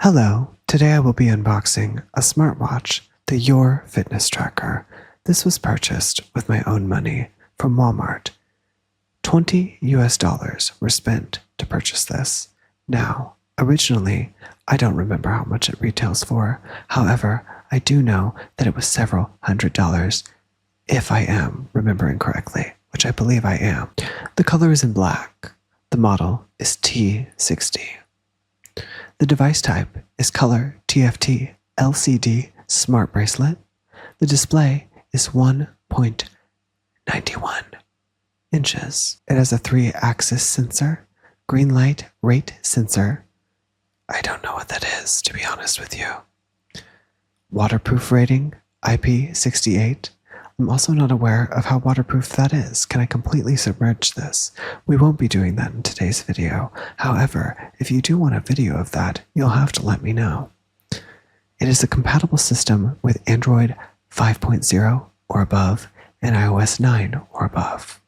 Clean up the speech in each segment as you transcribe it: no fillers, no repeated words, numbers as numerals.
Hello, today I will be unboxing a smartwatch, the Your Fitness Tracker. This was purchased with my own money from Walmart. $20 were spent to purchase this. Now, originally, I don't remember how much it retails for. However, I do know that it was several $100s, if I am remembering correctly, which I believe I am. The color is in black. The model is T60. The device type is color TFT LCD smart bracelet. The display is 1.91 inches. It has a 3-axis sensor, green light rate sensor. I don't know what that is, to be honest with you. Waterproof rating, IP68. I'm also not aware of how waterproof that is. Can I completely submerge this? We won't be doing that in today's video. However, if you do want a video of that, you'll have to let me know. It is a compatible system with Android 5.0 or above and iOS 9 or above.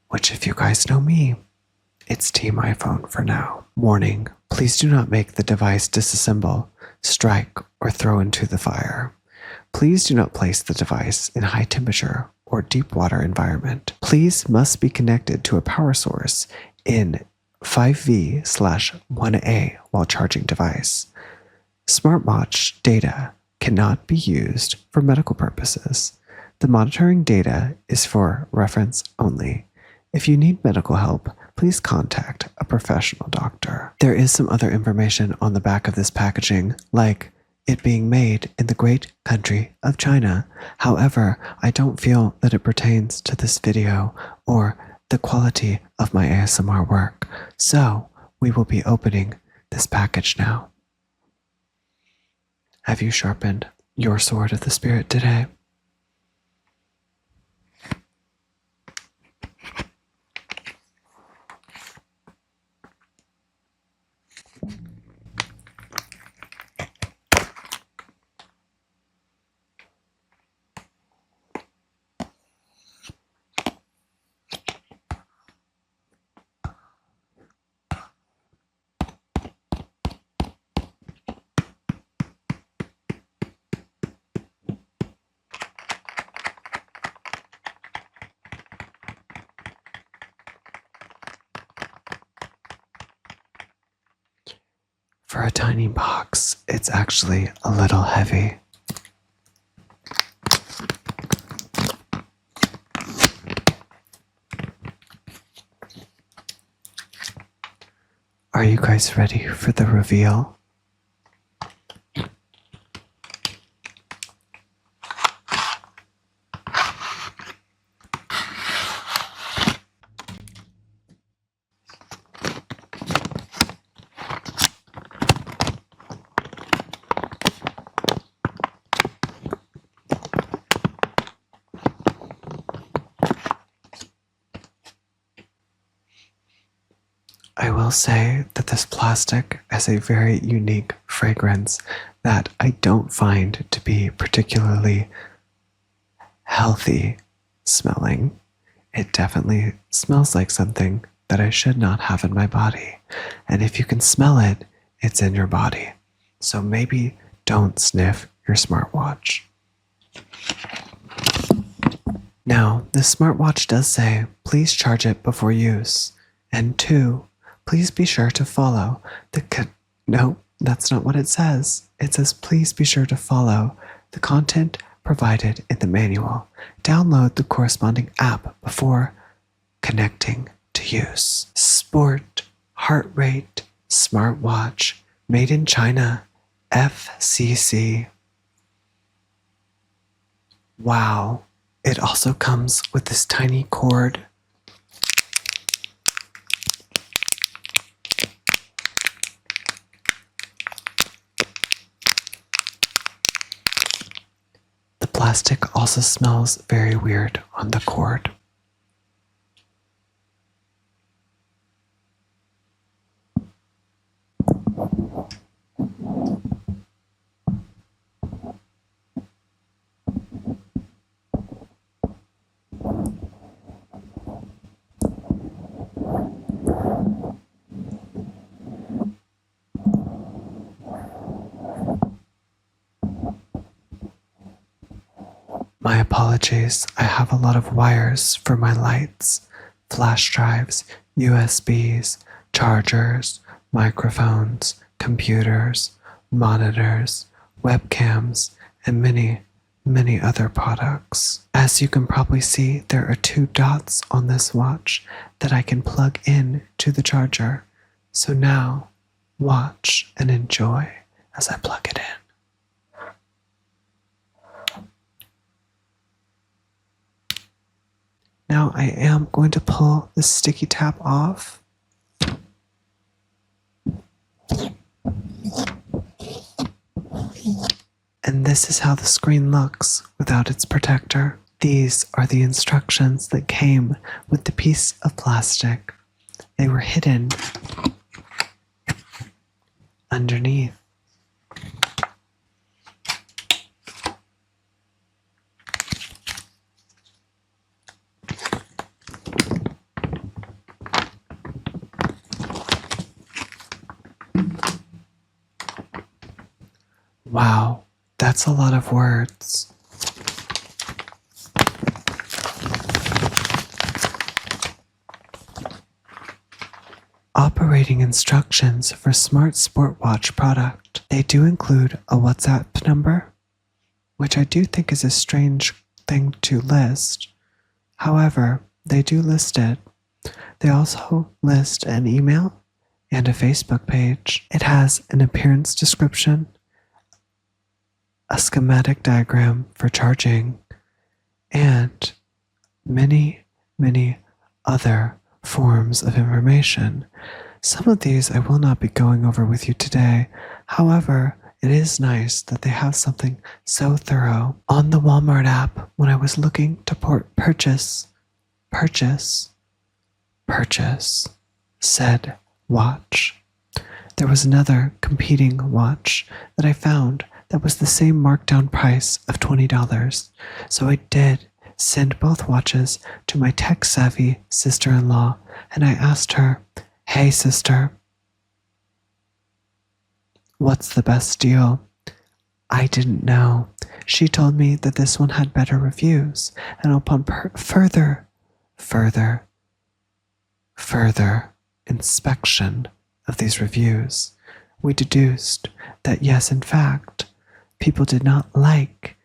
Which, if you guys know me, it's Team iPhone for now. Warning, please do not make the device disassemble, strike, or throw into the fire. Please do not place the device in high temperature or deep water environment. Please must be connected to a power source in 5V/1A while charging device. Smartwatch data cannot be used for medical purposes. The monitoring data is for reference only. If you need medical help, please contact a professional doctor. There is some other information on the back of this packaging, like it being made in the great country of China. However, I don't feel that it pertains to this video or the quality of my ASMR work. So, we will be opening this package now. Have you sharpened your sword of the spirit today? For a tiny box, it's actually a little heavy. Are you guys ready for the reveal? I will say that this plastic has a very unique fragrance that I don't find to be particularly healthy smelling. It definitely smells like something that I should not have in my body. And if you can smell it, it's in your body. So maybe don't sniff your smartwatch. Now, this smartwatch does say, please charge it before use. And 2, please be sure to follow no, that's not what it says. It says, please be sure to follow the content provided in the manual. Download the corresponding app before connecting to use. Sport, heart rate, smartwatch, made in China, FCC. Wow. It also comes with this tiny cord. The plastic also smells very weird on the cord. My apologies, I have a lot of wires for my lights, flash drives, USBs, chargers, microphones, computers, monitors, webcams, and many other products. As you can probably see, there are 2 dots on this watch that I can plug in to the charger. So now, watch and enjoy as I plug it in. Now I am going to pull the sticky tap off. And this is how the screen looks without its protector. These are the instructions that came with the piece of plastic. They were hidden underneath. Wow, that's a lot of words. Operating instructions for Smart Sportwatch product. They do include a WhatsApp number, which I do think is a strange thing to list. However, they do list it. They also list an email and a Facebook page. It has an appearance description, a schematic diagram for charging, and many other forms of information. Some of these I will not be going over with you today. However, it is nice that they have something so thorough. On the Walmart app, when I was looking to purchase said watch, there was another competing watch that I found that was the same markdown price of $20. So I did send both watches to my tech-savvy sister-in-law, and I asked her, "Hey sister, what's the best deal?" I didn't know. She told me that this one had better reviews, and upon further inspection of these reviews, we deduced that yes, in fact, people did not like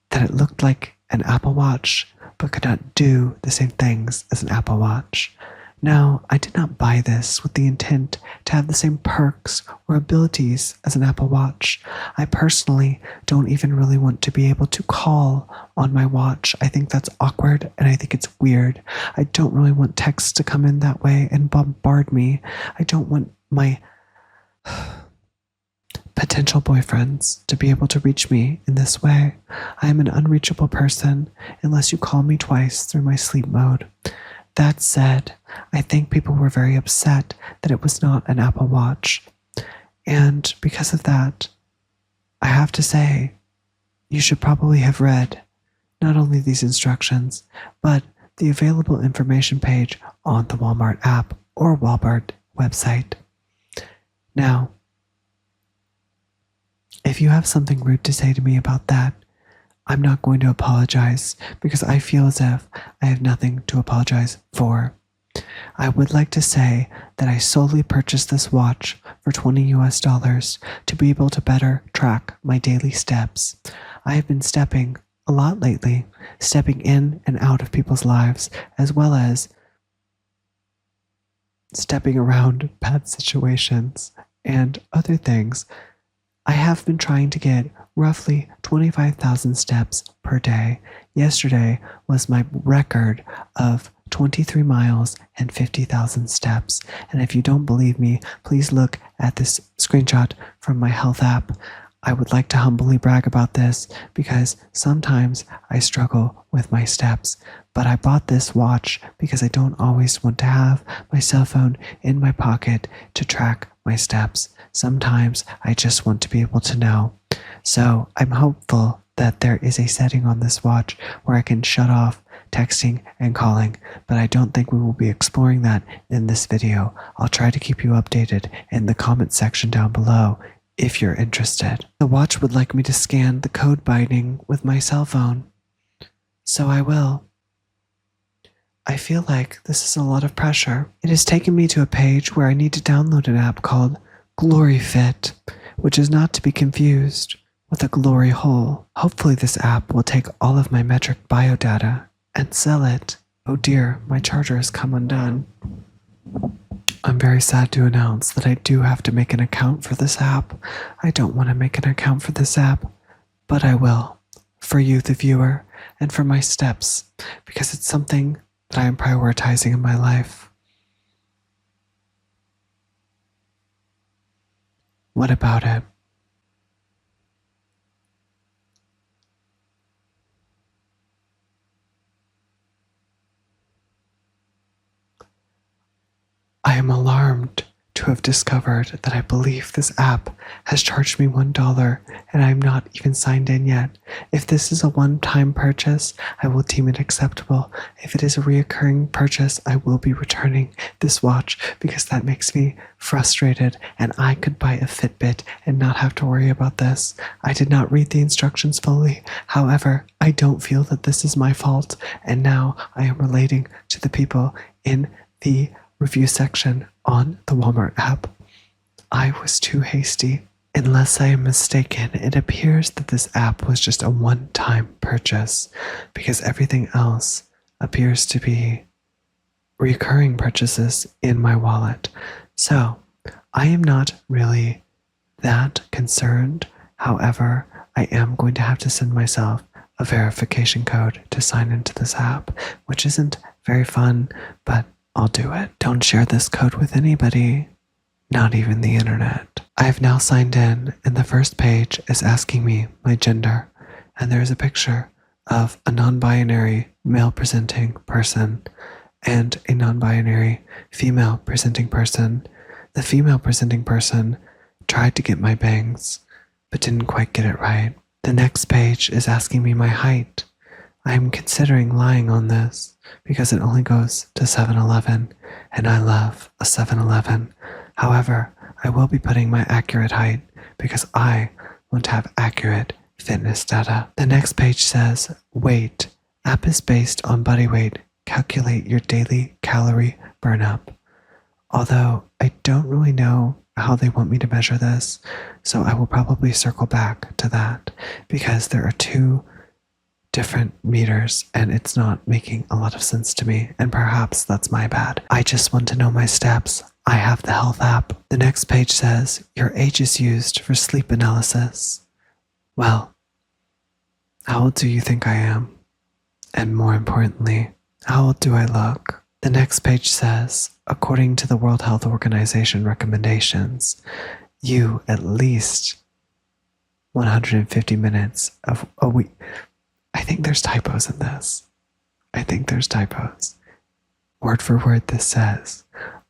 that it looked like an Apple Watch, but could not do the same things as an Apple Watch. Now, I did not buy this with the intent to have the same perks or abilities as an Apple Watch. I personally don't even really want to be able to call on my watch. I think that's awkward and I think it's weird. I don't really want texts to come in that way and bombard me. I don't want my potential boyfriends to be able to reach me in this way. I am an unreachable person unless you call me twice through my sleep mode. That said, I think people were very upset that it was not an Apple Watch. And because of that, I have to say, you should probably have read not only these instructions, but the available information page on the Walmart app or Walmart website. Now, if you have something rude to say to me about that, I'm not going to apologize because I feel as if I have nothing to apologize for. I would like to say that I solely purchased this watch for $20 to be able to better track my daily steps. I have been stepping a lot lately, stepping in and out of people's lives, as well as stepping around bad situations and other things. I have been trying to get roughly 25,000 steps per day. Yesterday was my record of 23 miles and 50,000 steps. And if you don't believe me, please look at this screenshot from my health app. I would like to humbly brag about this because sometimes I struggle with my steps. But I bought this watch because I don't always want to have my cell phone in my pocket to track my steps. Sometimes I just want to be able to know. So I'm hopeful that there is a setting on this watch where I can shut off texting and calling, but I don't think we will be exploring that in this video. I'll try to keep you updated in the comment section down below if you're interested. The watch would like me to scan the code binding with my cell phone. So I will. I feel like this is a lot of pressure. It has taken me to a page where I need to download an app called GloryFit, which is not to be confused with a glory hole. Hopefully this app will take all of my metric biodata and sell it. Oh dear, my charger has come undone. I'm very sad to announce that I do have to make an account for this app. I don't want to make an account for this app, but I will, for you, the viewer, and for my steps, because it's something that I am prioritizing in my life. What about it? I am alarmed to have discovered that I believe this app has charged me $1 and I am not even signed in yet. If this is a one-time purchase, I will deem it acceptable. If it is a reoccurring purchase, I will be returning this watch because that makes me frustrated and I could buy a Fitbit and not have to worry about this. I did not read the instructions fully. However, I don't feel that this is my fault, and now I am relating to the people in the review section on the Walmart app. I was too hasty. Unless I am mistaken, it appears that this app was just a one-time purchase because everything else appears to be recurring purchases in my wallet. So I am not really that concerned. However, I am going to have to send myself a verification code to sign into this app, which isn't very fun, but I'll do it. Don't share this code with anybody, not even the internet. I have now signed in, and the first page is asking me my gender, and there is a picture of a non-binary male-presenting person and a non-binary female-presenting person. The female-presenting person tried to get my bangs, but didn't quite get it right. The next page is asking me my height. I am considering lying on this because it only goes to 7-Eleven, and I love a 7-Eleven. However, I will be putting my accurate height because I want to have accurate fitness data. The next page says, weight. App is based on body weight. Calculate your daily calorie burn up. Although I don't really know how they want me to measure this, so I will probably circle back to that because there are two different meters and it's not making a lot of sense to me, and perhaps that's my bad. I just want to know my steps. I have the health app. The next page says, your age is used for sleep analysis. Well, how old do you think I am? And more importantly, how old do I look? The next page says, according to the World Health Organization recommendations, you at least 150 minutes of a week. I think there's typos in this. Word for word, this says,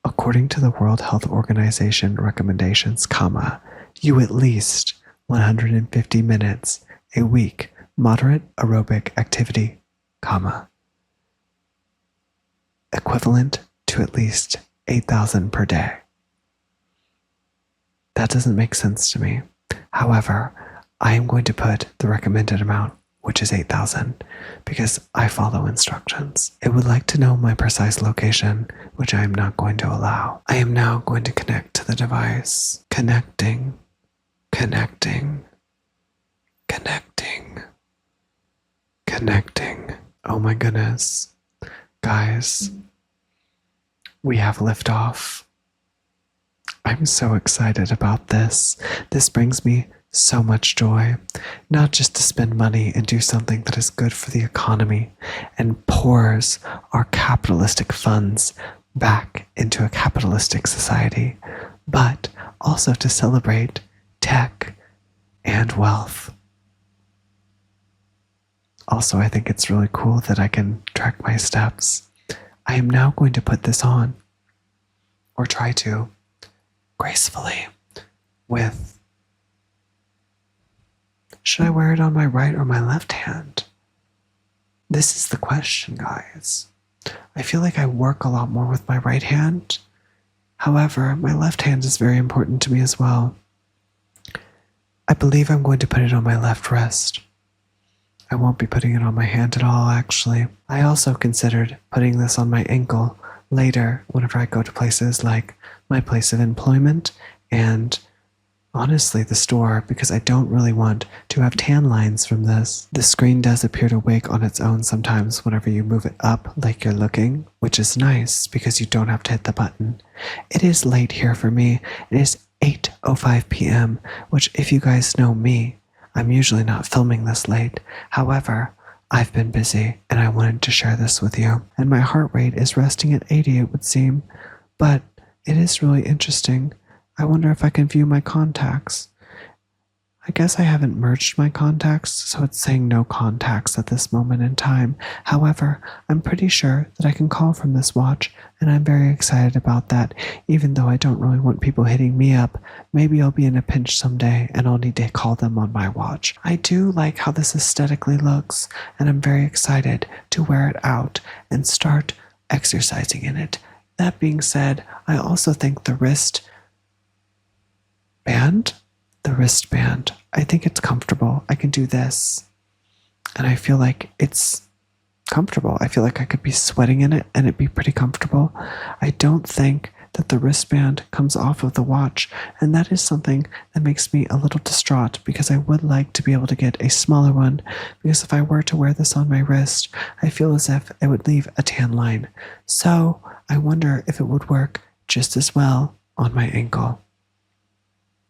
according to the World Health Organization recommendations, comma, you at least 150 minutes a week moderate aerobic activity, comma, equivalent to at least 8,000 per day. That doesn't make sense to me. However, I am going to put the recommended amount, which is 8,000, because I follow instructions. It would like to know my precise location, which I am not going to allow. I am now going to connect to the device. Connecting. Oh my goodness. Guys, we have liftoff. I'm so excited about this. This brings me so much joy, not just to spend money and do something that is good for the economy and pours our capitalistic funds back into a capitalistic society, but also to celebrate tech and wealth. Also, I think it's really cool that I can track my steps. I am now going to put this on, or try to, gracefully, with, should I wear it on my right or my left hand? This is the question, guys. I feel like I work a lot more with my right hand. However, my left hand is very important to me as well. I believe I'm going to put it on my left wrist. I won't be putting it on my hand at all, actually. I also considered putting this on my ankle later whenever I go to places like my place of employment and honestly the store, because I don't really want to have tan lines from this. The screen does appear to wake on its own sometimes whenever you move it up like you're looking, which is nice because you don't have to hit the button. It is late here for me. It is 8:05 p.m., which if you guys know me, I'm usually not filming this late. However, I've been busy and I wanted to share this with you. And my heart rate is resting at 80, it would seem, but it is really interesting. I wonder if I can view my contacts. I guess I haven't merged my contacts, so it's saying no contacts at this moment in time. However, I'm pretty sure that I can call from this watch, and I'm very excited about that, even though I don't really want people hitting me up. Maybe I'll be in a pinch someday, and I'll need to call them on my watch. I do like how this aesthetically looks, and I'm very excited to wear it out and start exercising in it. That being said, I also think the wristband, I think it's comfortable. I can do this, and I feel like it's comfortable. I feel like I could be sweating in it and it'd be pretty comfortable. I don't think that the wristband comes off of the watch, and that is something that makes me a little distraught because I would like to be able to get a smaller one, because if I were to wear this on my wrist, I feel as if it would leave a tan line. So I wonder if it would work just as well on my ankle.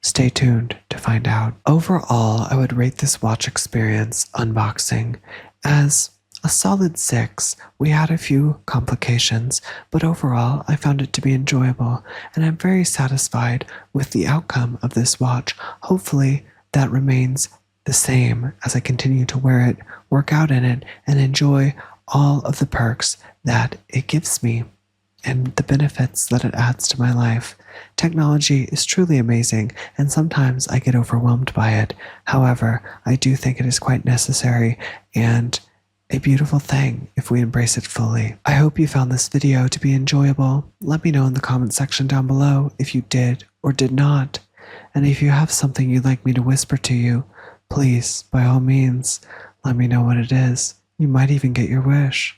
Stay tuned to find out. Overall, I would rate this watch experience unboxing as a solid 6. We had a few complications, but overall I found it to be enjoyable, and I'm very satisfied with the outcome of this watch. Hopefully that remains the same as I continue to wear it, work out in it, and enjoy all of the perks that it gives me and the benefits that it adds to my life. Technology is truly amazing, and sometimes I get overwhelmed by it. However, I do think it is quite necessary and a beautiful thing if we embrace it fully. I hope you found this video to be enjoyable. Let me know in the comment section down below if you did or did not. And if you have something you'd like me to whisper to you, please, by all means, let me know what it is. You might even get your wish.